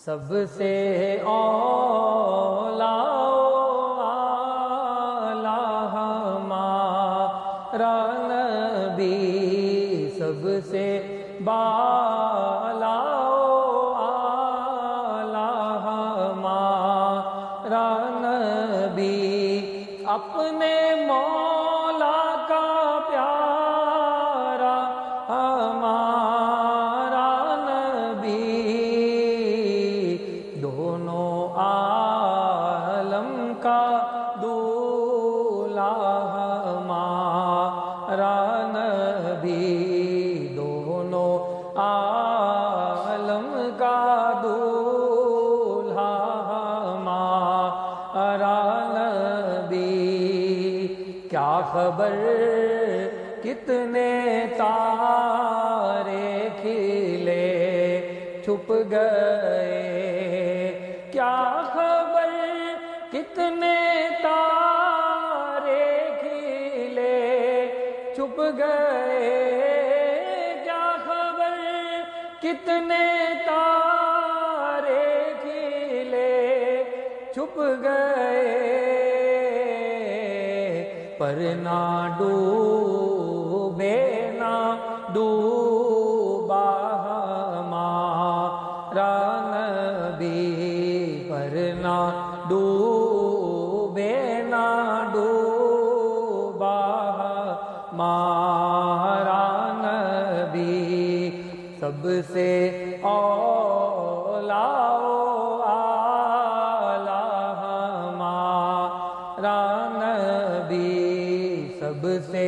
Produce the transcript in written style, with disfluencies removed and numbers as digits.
سب سے اولا ہمارا نبی، سب سے بالا ہمارا نبی، اپنے مولا کا پیارا ہمارا نبی، دونوں عالم کا دولہا ہمارا نبی، دونوں عالم کا دولہا ہمارا نبی۔ کیا خبر کتنے تارے کھلے چھپ گئے، کیا خبر کتنے تارے کھلے چھپ گئے، کیا خبر کتنے تارے کھلے چھپ گئے، پر نہ ڈوبے نہ ڈوبا ہمارا نبی، پر نہ ڈوبے نہ ڈوبا ہمارا نبی، سب سے اولا ہمارا نبی، سب سے